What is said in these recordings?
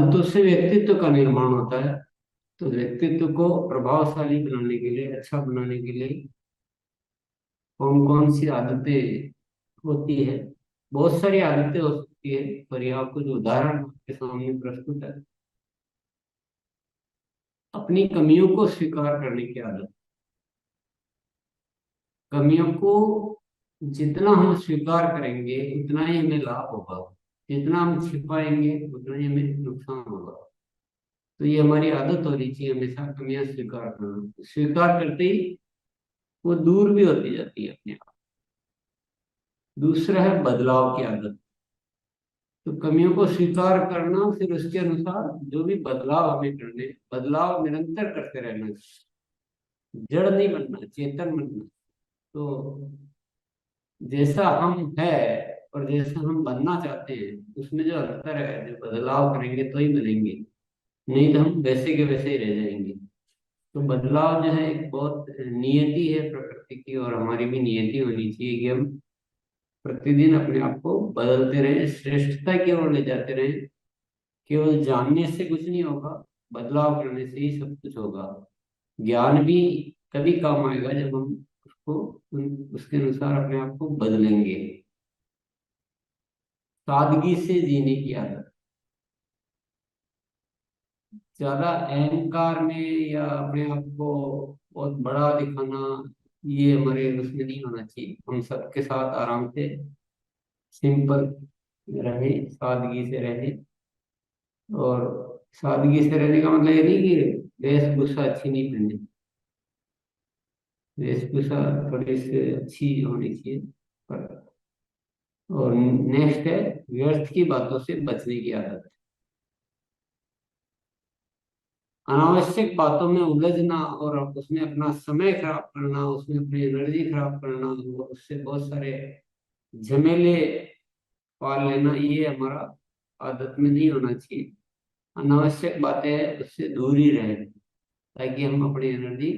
आदतों से व्यक्तित्व का निर्माण होता है। तो व्यक्तित्व को प्रभावशाली बनाने के लिए, अच्छा बनाने के लिए कौन कौन सी आदतें होती है? बहुत सारी आदतें हो सकती है, पर ये आपको जो उदाहरण आपके सामने प्रस्तुत है, अपनी कमियों को स्वीकार करने की आदत। कमियों को जितना हम स्वीकार करेंगे उतना ही हमें लाभ होगा, जितना हम छिपाएंगे उतना ही हमें नुकसान होगा। तो ये हमारी आदत होनी चाहिए, हमेशा कमियां स्वीकार करना। स्वीकार करते ही वो दूर भी होती जाती है अपने आप। दूसरा है बदलाव की आदत। तो कमियों को स्वीकार करना, फिर उसके अनुसार जो भी बदलाव हमें करने, बदलाव निरंतर करते रहना, जड़ नहीं बनना, चेतन बनना। तो जैसा हम है और जैसा हम बनना चाहते हैं उसमें जो अंतर है, जो बदलाव करेंगे तो ही बनेंगे, नहीं तो हम वैसे के वैसे ही रह जाएंगे। तो बदलाव जो है एक बहुत नियति है प्रकृति की, और हमारी भी नियति होनी चाहिए कि हम प्रतिदिन अपने आप को बदलते रहें, श्रेष्ठता की ओर ले जाते रहें। केवल जानने से कुछ नहीं होगा, बदलाव करने से ही सब कुछ होगा। ज्ञान भी तभी काम आएगा जब हम उसको उसके अनुसार अपने आप को बदलेंगे। सादगी से जीने की आदत। ज्यादा अहंकार में या अपने आप को बहुत बड़ा दिखाना, ये हमारे उसमें नहीं होना चाहिए। हम सबके साथ आराम से सिंपल रहे, सादगी से रहे। और सादगी से रहने का मतलब ये नहीं कि वेशभूषा अच्छी नहीं पहननी, वेशभूषा थोड़ी सी अच्छी होनी चाहिए। पर और नेक्स्ट है व्यर्थ की बातों से बचने की आदत। अनावश्यक बातों में उलझना और उसमें अपना समय खराब करना, उसमें अपनी एनर्जी खराब करना, और उससे बहुत सारे झमेले पाल लेना, ये हमारा आदत में नहीं होना चाहिए। अनावश्यक बातें हैं उससे दूर ही रहे, ताकि हम अपनी एनर्जी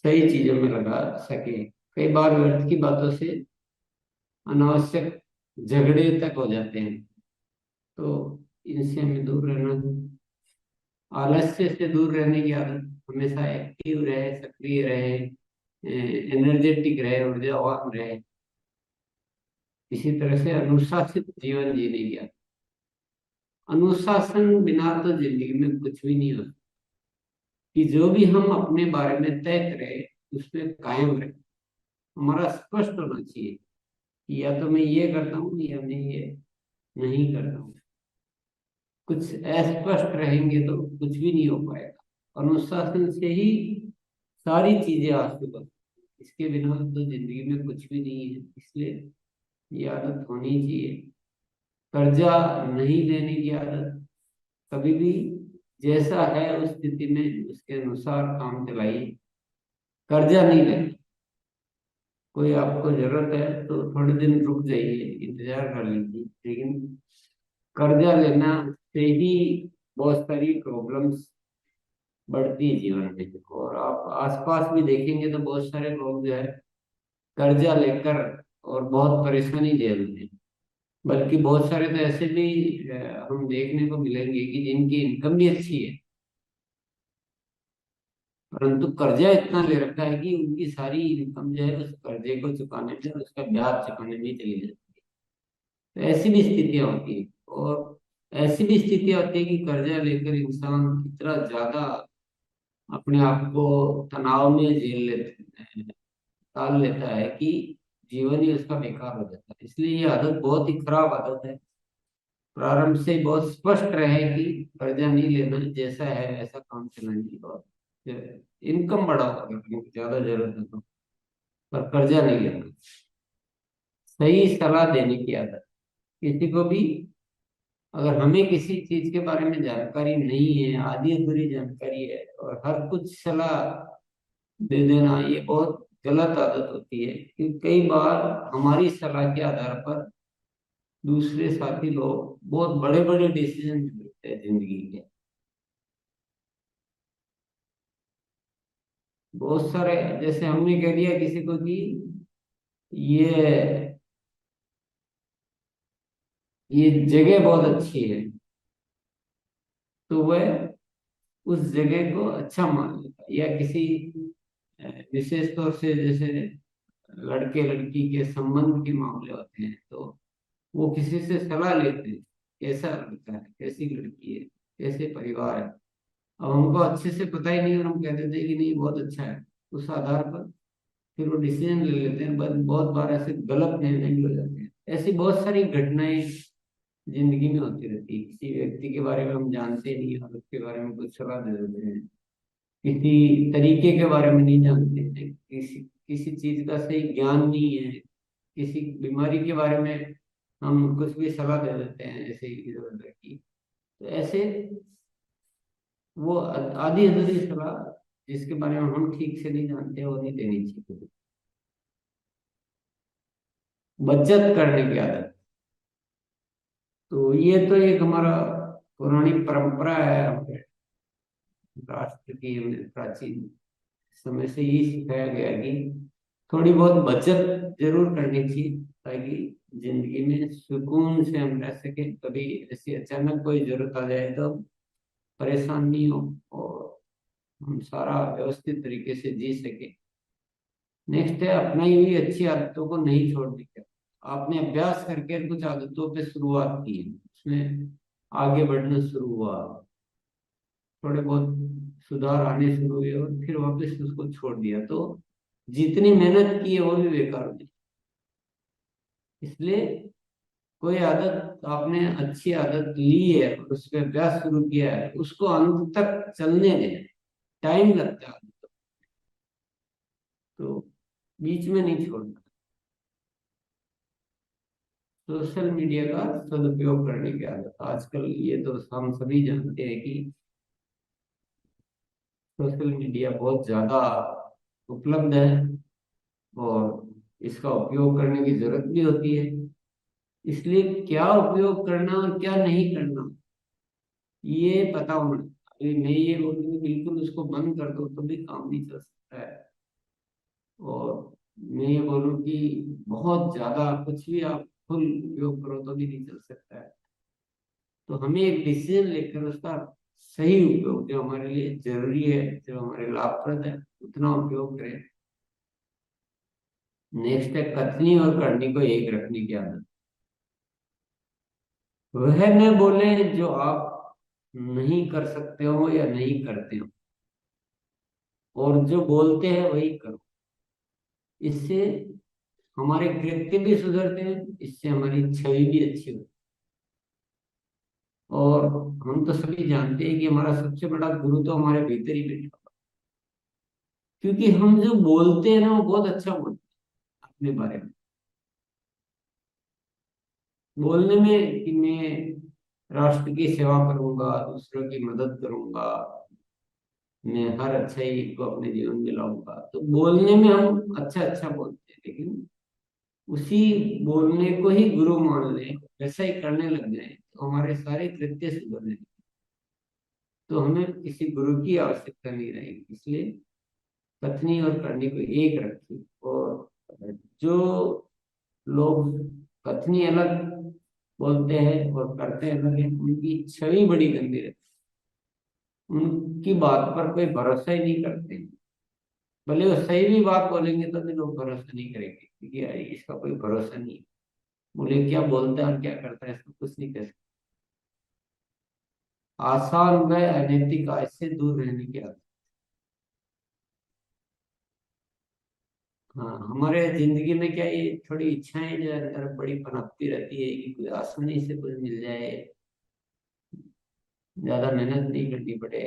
सही चीजों में लगा सके। कई बार व्यर्थ की बातों से अनावश्यक झगड़े तक हो जाते हैं, तो इनसे हमें दूर रहना। आलस्य से दूर रहने की आदत, हमेशा एक्टिव रहे, सक्रिय रहे, एनर्जेटिक रहे, ऊर्जावान रहे। इसी तरह से अनुशासित जीवन जीने की आदत। अनुशासन बिना तो जिंदगी में कुछ भी नहीं होता। कि जो भी हम अपने बारे में तय करें उसमें कायम रहे, हमारा स्पष्ट होना चाहिए कि या तो मैं ये करता हूँ या मैं ये नहीं करता हूँ। कुछ अस्पष्ट रहेंगे तो कुछ भी नहीं हो पाएगा। अनुशासन से ही सारी चीजें हासिल होती हैं। इसके बिना तो जिंदगी में कुछ भी नहीं है, इसलिए ये आदत होनी चाहिए। कर्जा नहीं लेने की आदत। कभी भी जैसा है उस स्थिति में उसके अनुसार काम चलाइए, कर्जा नहीं लेना। कोई आपको जरूरत है तो थोड़े दिन रुक जाइए, इंतजार कर लीजिए, लेकिन कर्जा लेना से ही बहुत सारी प्रॉब्लम्स बढ़ती है जीवन में। और आप आसपास भी देखेंगे तो बहुत सारे लोग जो है कर्जा लेकर और बहुत परेशानी झेल रहे हैं। बल्कि बहुत सारे तो ऐसे भी हम देखने को मिलेंगे कि जिनकी इनकम भी अच्छी है, परंतु कर्जा इतना ले रखा है कि उनकी सारी इनकम जो है उस कर्जे को चुकाने में, उसका ब्याज चुकाने में ही चली जाती है। तो ऐसी भी स्थितियां होती है। और ऐसी भी स्थितियां होती है कि कर्जा लेकर इंसान इतना ज्यादा अपने आप को तनाव में झेल लेते डाल लेता है कि जीवन ही उसका बेकार हो जाता है। इसलिए ये आदत बहुत ही खराब आदत है। प्रारंभ से ही बहुत स्पष्ट रहे कि कर्जा नहीं लेना, जैसा है ऐसा काम चलाएंगे, और इनकम बढ़ाओ अगर तुमको ज्यादा जरूरत है तो, पर कर्जा नहीं लेना। सही सलाह देने की आदत। किसी को भी अगर हमें किसी चीज के बारे में जानकारी नहीं है, आधी अधूरी जानकारी है, और हर कुछ सलाह दे देना, ये बहुत गलत आदत होती है। क्योंकि कई बार हमारी सलाह के आधार पर दूसरे साथी लोग बहुत बड़े बड़े डिसीजन लेते हैं जिंदगी के। बहुत सारे, जैसे हमने कह दिया किसी को कि ये ये जगह बहुत अच्छी है, तो वह उस जगह को अच्छा मान लेता है। या किसी विशेष तौर से जैसे लड़के लड़की के संबंध के मामले होते हैं, तो वो किसी से सलाह लेते हैं, कैसा लड़का है, कैसी लड़की है, कैसे परिवार है। अब हमको अच्छे से पता ही नहीं और हम कह देते हैं कि नहीं बहुत अच्छा है, उस आधार पर फिर वो डिसीजन ले लेते हैं। बस बहुत बार ऐसे गलत निर्णय भी हो जाते हैं। ऐसी बहुत सारी घटनाएं जिंदगी में होती रहती है। किसी व्यक्ति के बारे में हम जानते नहीं और उसके बारे में कुछ सलाह दे देते हैं, किसी तरीके के बारे में नहीं जानते हैं, किसी किसी चीज का सही ज्ञान नहीं है, किसी बीमारी के बारे में हम कुछ भी सलाह दे देते हैं ऐसे इधर उधर की। तो ऐसे वो आधी अधूरी सलाह जिसके बारे में हम ठीक से नहीं जानते वो नहीं देनी चाहिए। बचत करने की आदत, तो ये तो एक हमारा पुरानी परंपरा है, हमारे राष्ट्र की। हमें प्राचीन समय से ये सिखाया गया कि थोड़ी बहुत बचत जरूर करनी चाहिए, ताकि जिंदगी में सुकून से हम रह सके। कभी ऐसी अचानक कोई जरूरत आ जाए तो परेशान नहीं हो और हम सारा व्यवस्थित तरीके से जी सके। नेक्स्ट है अपनाई हुई अच्छी आदतों को नहीं छोड़ने का। आपने अभ्यास करके कुछ आदतों पे शुरुआत की है, उसमें आगे बढ़ना शुरू हुआ, थोड़े बहुत सुधार आने शुरू हुए और फिर वापस उसको छोड़ दिया, तो जितनी मेहनत की है वो भी बेकार हो गई। इसलिए कोई आदत आपने अच्छी आदत ली है और उस पर अभ्यास शुरू किया है, उसको अंत तक चलने दें। टाइम लगता है आदत, तो बीच में नहीं छोड़ना। सोशल मीडिया का सदुपयोग करने की आदत, आजकल ये तो हम सभी जानते हैं कि सोशल मीडिया बहुत ज्यादा उपलब्ध है और इसका उपयोग करने की जरूरत भी होती है। इसलिए क्या उपयोग करना और क्या नहीं करना ये पता होना। अभी मैं ये बोलूँ बिल्कुल उसको बंद कर दो तो भी काम नहीं चल सकता है, और मैं ये बोलूँ कि बहुत ज्यादा कुछ भी आप फुल उपयोग करो तो भी नहीं चल सकता है। तो हमें एक डिसीजन लेकर उसका सही उपयोग, जो हमारे लिए जरूरी है, जो हमारे लाभप्रद है, उतना उपयोग करें। नेक्स्ट है कथनी और करनी को एक रखने की आदत। वह न बोले जो आप नहीं कर सकते हो या नहीं करते हो, और जो बोलते हैं वही करो। इससे हमारे कृत्य भी सुधरते हैं, इससे हमारी छवि भी अच्छी होती है। और हम तो सभी जानते हैं कि हमारा सबसे बड़ा गुरु तो हमारे भीतर ही बैठा हुआ है। क्योंकि हम जो बोलते हैं ना वो बहुत अच्छा बोलते हैं अपने बारे में। बोलने में कि मैं राष्ट्र की सेवा करूंगा, दूसरों की मदद करूंगा, मैं हर अच्छाई को अपने जीवन में लाऊंगा, तो बोलने में हम अच्छा अच्छा बोलते हैं। लेकिन उसी बोलने को ही गुरु मान लें, वैसा ही करने लग जाए, तो हमारे सारे कृत्य सुधरने लगेंगे। तो हमें किसी गुरु की आवश्यकता नहीं रहेगी। इसलिए कथनी और करनी को एक रखिए। और जो लोग कथनी अलग बोलते हैं और करते अलग हैं, उनकी छवि बड़ी गंदी रहती है। उनकी बात पर कोई भरोसा ही नहीं करते। भले वो सही भी बात बोलेंगे तो भी लोग भरोसा नहीं करेंगे, क्योंकि यार इसका कोई भरोसा नहीं है। बोले क्या बोलता है और क्या करता है इसको कुछ नहीं कह सकते। आसान व अनैतिक आय से दूर रहने की आदत। हाँ, हमारे जिंदगी में क्या ये थोड़ी इच्छाएं जो अंदर बड़ी पनपती रहती है कि कोई आसानी से कुछ मिल जाए, ज्यादा मेहनत नहीं करनी पड़े,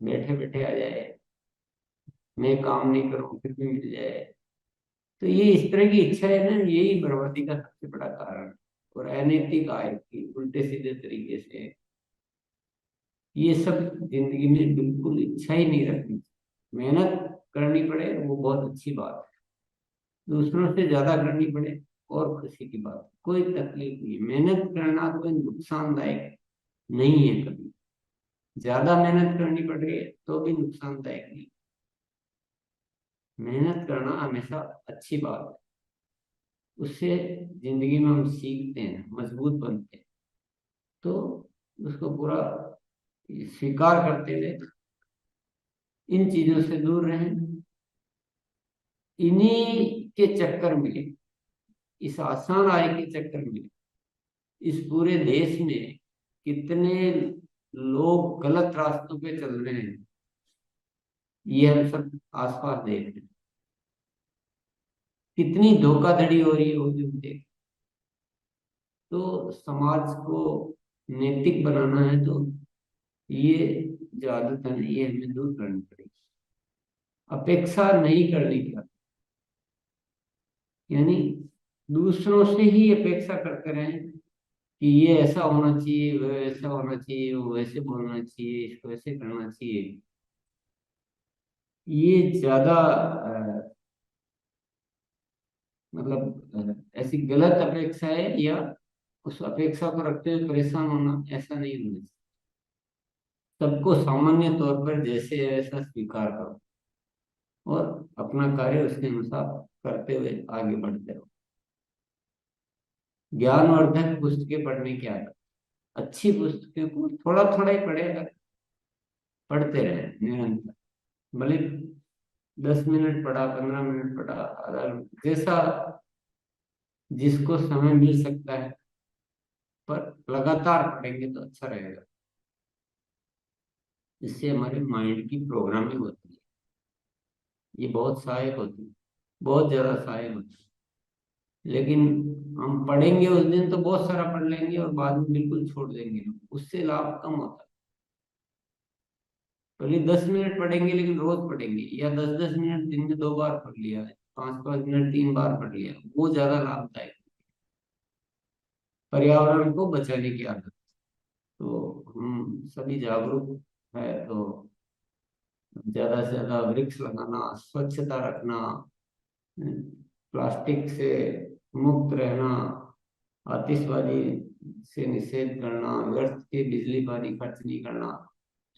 बैठे बैठे आ जाए, मैं काम नहीं करूँ फिर भी मिल जाए। तो ये इस तरह की इच्छा है ना, यही बर्बादी का सबसे बड़ा कारण है। और अनैतिक आय की उल्टे सीधे तरीके से ये सब जिंदगी में बिल्कुल इच्छा ही नहीं रखनी। मेहनत करनी पड़े वो बहुत अच्छी बात है, दूसरों से ज्यादा करनी पड़े और खुशी की बात है। कोई तकलीफ नहीं है, मेहनत करना कोई नुकसानदायक नहीं है कभी। ज्यादा मेहनत करनी पड़ रही है तो भी नुकसानदायक नहीं। मेहनत करना हमेशा अच्छी बात है, उससे जिंदगी में हम सीखते हैं, मजबूत बनते हैं। तो उसको पूरा स्वीकार करते हुए इन चीजों से दूर रहें। इन्हीं के चक्कर में, इस आसान आय के चक्कर में इस पूरे देश में कितने लोग गलत रास्तों पे चल रहे हैं, ये हम सब आसपास देख रहे हैं। कितनी धोखाधड़ी हो रही है वो भी देख। तो समाज को नैतिक बनाना है तो ये जो आदत है ना, ये हमें दूर करनी पड़ेगी। अपेक्षा नहीं करने की आदत, यानी दूसरों से ही अपेक्षा करते रहें कि ये ऐसा होना चाहिए, वो ऐसा होना चाहिए, वो वैसे बोलना चाहिए, इसको ऐसे करना चाहिए। ये ज्यादा मतलब ऐसी गलत अपेक्षा है, या उस अपेक्षा को रखते हुए परेशान होना, ऐसा नहीं होना चाहिए। सबको सामान्य तौर पर जैसे है वैसा स्वीकार करो और अपना कार्य उसके अनुसार करते हुए आगे बढ़ते रहो। ज्ञानवर्धक पुस्तकें पढ़ने की आदत, अच्छी पुस्तकों को थोड़ा थोड़ा ही पढ़े, अगर पढ़ते रहे निरंतर, भले 10 मिनट पढ़ा, 15 मिनट पढ़ा, आधा घंटा, जैसा जिसको समय मिल सकता है, पर लगातार पढ़ेंगे तो अच्छा रहेगा। इससे हमारे माइंड की प्रोग्रामिंग होती है, ये बहुत सहायक होती है, बहुत ज्यादा सहायक होती है। लेकिन हम पढ़ेंगे उस दिन तो बहुत सारा पढ़ लेंगे और बाद में बिल्कुल छोड़ देंगे, उससे लाभ कम होता है। भले 10 मिनट पढ़ेंगे लेकिन रोज पढ़ेंगे, या 10-10 मिनट दिन में 2 बार पढ़ लिया, 5-5 मिनट 3 बार पढ़ लिया, वो ज्यादा लाभदायक। पर्यावरण को बचाने की आदत, तो हम सभी जागरूक है तो ज्यादा से ज्यादा वृक्ष लगाना, स्वच्छता रखना, प्लास्टिक से मुक्त रहना, आतिशबाजी से निषेध करना, व्यर्थ के बिजली पानी खर्च नहीं करना।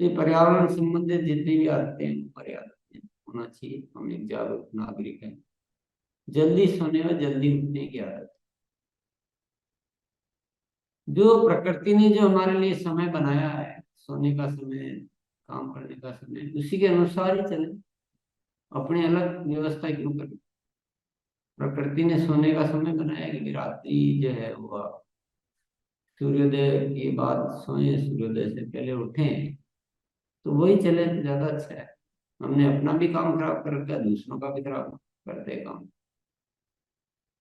तो ये पर्यावरण संबंधित जितनी भी आदतें हैं, पर्यावरण होना चाहिए। हम एक जागरूक नागरिक हैं। जल्दी सोने और जल्दी उठने की आदत, जो प्रकृति ने जो हमारे लिए समय बनाया है, सोने का समय, काम करने का समय, उसी के अनुसार ही चले। अपने अलग व्यवस्था क्यों करें? प्रकृति ने सोने का समय बनाया कि रात्रि जो है वो सूर्योदय के बाद सोए, सूर्योदय से पहले उठें, तो वही चले तो ज्यादा अच्छा है। हमने अपना भी काम खराब कर रखा है, दूसरों का भी खराब करते हैं काम।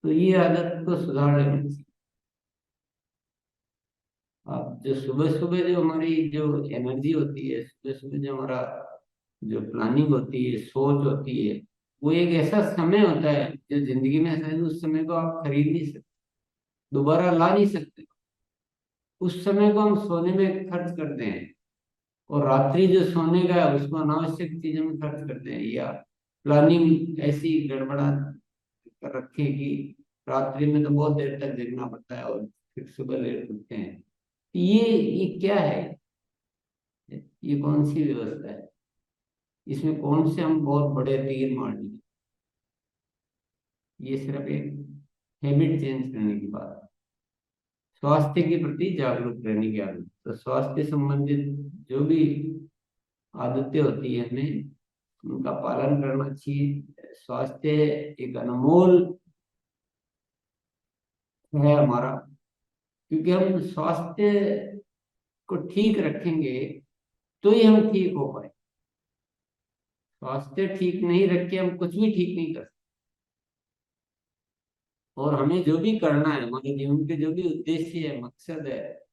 तो ये आदत को सुधार लेना चाहिए। अब जो सुबह सुबह जो हमारी जो एनर्जी होती है, सुबह सुबह जो हमारा जो प्लानिंग होती है, सोच होती है, वो एक ऐसा समय होता है जो जिंदगी में शायद उस समय को आप खरीद नहीं सकते, दोबारा ला नहीं सकते। उस समय को हम सोने में खर्च करते हैं, और रात्रि जो सोने का है उसको अनावश्यक चीजों में खर्च करते हैं, या प्लानिंग ऐसी गड़बड़ा कर रखे कि रात्रि में तो बहुत देर तक जगना पड़ता है और फिर सुबह लेट उठते हैं। ये क्या है? ये कौन सी व्यवस्था है? इसमें कौन से हम बहुत बड़े तीर मार दिए? ये सिर्फ एक हैबिट चेंज करने की बात है। स्वास्थ्य के प्रति जागरूक रहने की आदत, तो स्वास्थ्य संबंधित जो भी आदतें होती है हमें उनका पालन करना चाहिए। स्वास्थ्य एक अनमोल है हमारा, क्योंकि हम स्वास्थ्य को ठीक रखेंगे तो ही हम ठीक हो पाए। स्वास्थ्य ठीक नहीं रख के हम कुछ भी ठीक नहीं कर सकते। और हमें जो भी करना है, हमारे जीवन के जो भी उद्देश्य है, मकसद है,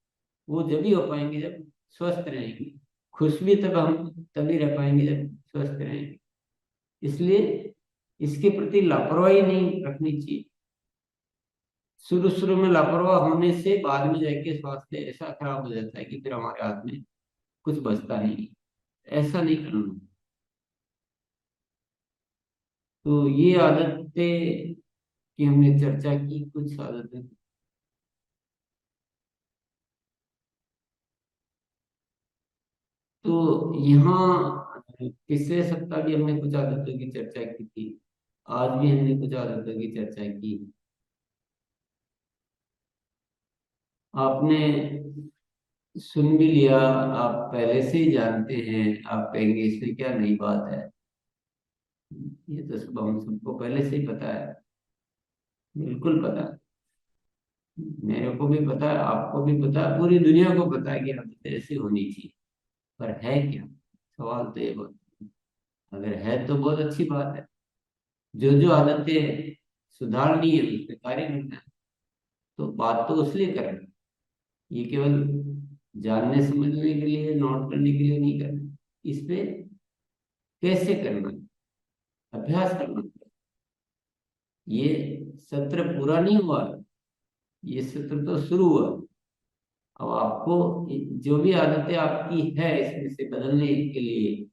वो जब ही हो पाएंगे जब स्वस्थ रहेंगे। खुश भी तब हम तभी रह पाएंगे जब स्वस्थ रहेंगे। इसलिए इसके प्रति लापरवाही नहीं रखनी चाहिए। शुरू शुरू में लापरवाह होने से बाद में जाके स्वास्थ्य ऐसा खराब हो जाता है कि फिर हमारे हाथ में कुछ बचता नहीं। ऐसा नहीं करना। तो ये आदतें की हमने चर्चा की, कुछ आदतें। तो यहाँ पिछले सप्ताह भी हमने कुछ आदतों की चर्चा की थी, आज भी हमने कुछ आदतों की चर्चा की। आपने सुन भी लिया, आप पहले से ही जानते हैं, आप कहेंगे इसमें क्या नई बात है। ये तो सब हम सबको पहले से ही पता है, बिल्कुल पता है। मेरे को भी पता है, आपको भी पता है, पूरी दुनिया को पता है कि आदतें ऐसी होनी चाहिए। पर है क्या, सवाल तो ये बहुत, अगर है तो बहुत अच्छी बात है। जो जो आदतें सुधारनी है उस पर कार्य करना है। तो बात तो उसलिए करना, ये केवल जानने समझने के लिए, नोट करने के लिए नहीं करना। इस पे कैसे करना है, अभ्यास करना है। ये सत्र पूरा नहीं हुआ, ये सत्र तो शुरू हुआ। अब आपको जो भी आदतें आपकी है इसमें से बदलने के लिए,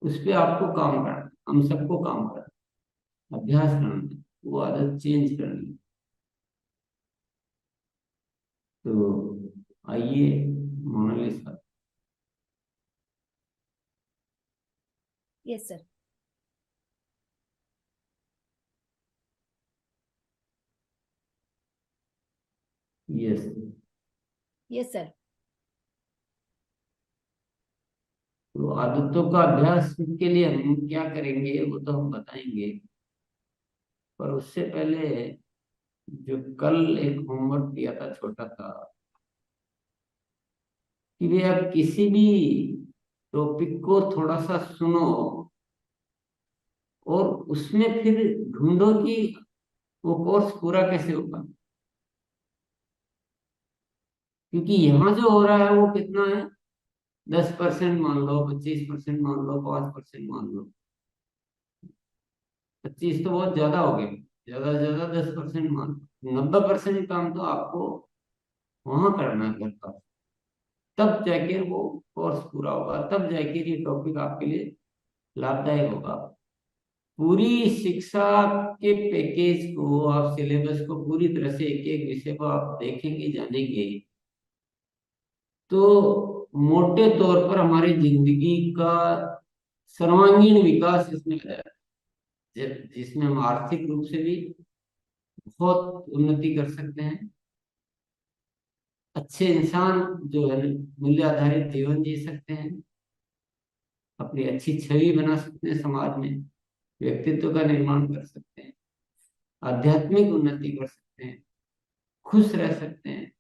उस पे आपको काम करना, हम सबको काम करना, अभ्यास करना, वो आदत चेंज करनी। तो आइए Monalisa. Yes sir. Yes. Yes sir. तो आदतों का अभ्यास के लिए हम क्या करेंगे वो तो हम बताएंगे। पर उससे पहले, जो कल एक होमवर्क दिया था छोटा सा, कि भाई आप किसी भी टॉपिक को थोड़ा सा सुनो और उसमें फिर ढूंढो कि वो कोर्स पूरा कैसे होगा। क्योंकि यहाँ जो हो रहा है वो कितना है, 10% मान लो, 25% मान लो, 5% मान लो। 25 तो बहुत ज्यादा हो गया, ज्यादा से ज्यादा 10% मान लो। 90% काम तो आपको वहां करना है घर का। तब जाके वो कोर्स पूरा होगा, तब जाके ये टॉपिक आपके लिए लाभदायक होगा। पूरी शिक्षा के पैकेज को, आप सिलेबस को पूरी तरह से एक एक विषय को आप देखेंगे, जानेंगे, तो मोटे तौर पर हमारी जिंदगी का सर्वांगीण विकास इसमें है। जिसमें हम आर्थिक रूप से भी बहुत उन्नति कर सकते हैं, अच्छे इंसान जो है मूल्य आधारित जीवन जी सकते हैं, अपनी अच्छी छवि बना सकते हैं समाज में, व्यक्तित्व का निर्माण कर सकते हैं, आध्यात्मिक उन्नति कर सकते हैं, खुश रह सकते हैं,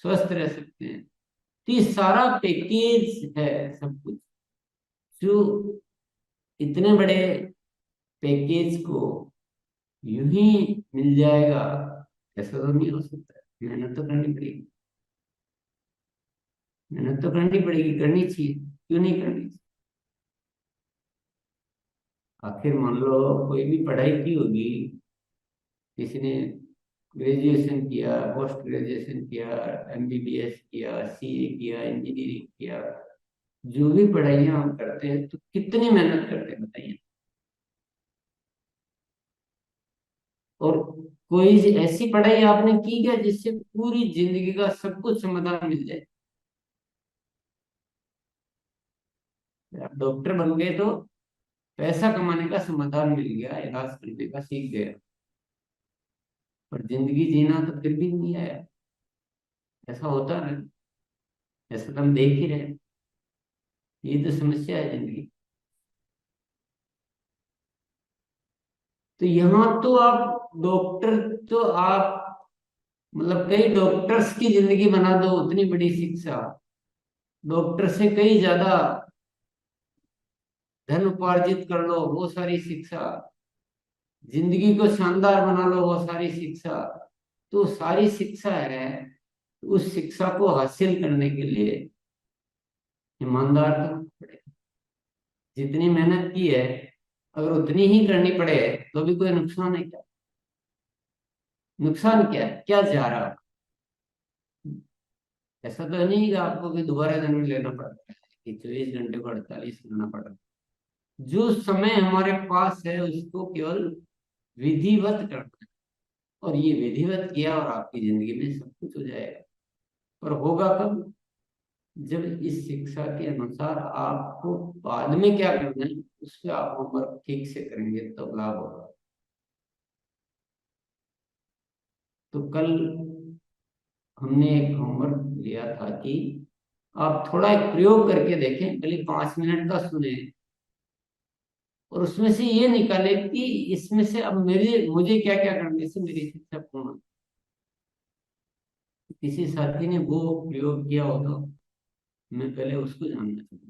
स्वस्थ रह सकते हैं। तो ये सारा पैकेज है, सब कुछ जो, इतने बड़े पैकेज को यूं ही मिल जाएगा ऐसा तो नहीं हो सकता है। मेहनत तो करनी पड़ेगी, मेहनत तो करनी पड़ेगी, करनी चाहिए, क्यों नहीं करनी चाहिए। आखिर मान लो कोई भी पढ़ाई की होगी, किसी ने ग्रेजुएशन किया, पोस्ट ग्रेजुएशन किया, एमबीबीएस किया, सीए किया, इंजीनियरिंग किया, जो भी पढ़ाइयाँ हम करते हैं तो कितनी मेहनत करते हैं बताइए। और कोई ऐसी पढ़ाई आपने की क्या जिससे पूरी जिंदगी का सब कुछ समाधान मिल जाए। आप डॉक्टर बन गए तो पैसा कमाने का समाधान मिल गया, इलाज करने का सीख गया, पर जिंदगी जीना तो फिर भी नहीं आया। ऐसा होता है, ऐसा तो हम देख ही रहे हैं। ये तो समस्या है जिंदगी। तो यहाँ तो आप डॉक्टर, तो आप मतलब कई डॉक्टर्स की जिंदगी बना दो, उतनी बड़ी शिक्षा। डॉक्टर से कई ज्यादा धन उपार्जित कर लो, वो सारी शिक्षा। जिंदगी को शानदार बना लो, वो सारी शिक्षा। तो सारी शिक्षा है, उस शिक्षा को हासिल करने के लिए ईमानदार तो होना पड़ेगा। जितनी मेहनत की है अगर उतनी ही करनी पड़े तो भी कोई नुकसान है क्या। नुकसान क्या है, क्या जा रहा है। ऐसा तो नहीं कि आपको भी दोबारा जन्म लेना पड़ता है, कि 24 घंटे को 48 करना पड़ता है। जो समय हमारे पास है उसको केवल विधिवत करना है। और ये विधिवत किया और आपकी जिंदगी में सब कुछ हो जाएगा। पर होगा कब, जब इस शिक्षा के अनुसार आपको बाद में क्या करना है उस पर आप होमवर्क ठीक से करेंगे तो लाभ होगा। तो कल हमने एक होमवर्क लिया था कि आप थोड़ा एक प्रयोग करके देखें, भले 5 मिनट का सुने, और उसमें से ये निकाले कि इसमें से अब मेरे मुझे क्या क्या करने से मेरी शिक्षा पूर्ण हो। किसी साथी ने वो प्रयोग किया हो तो मैं पहले उसको जानना चाहूंगा।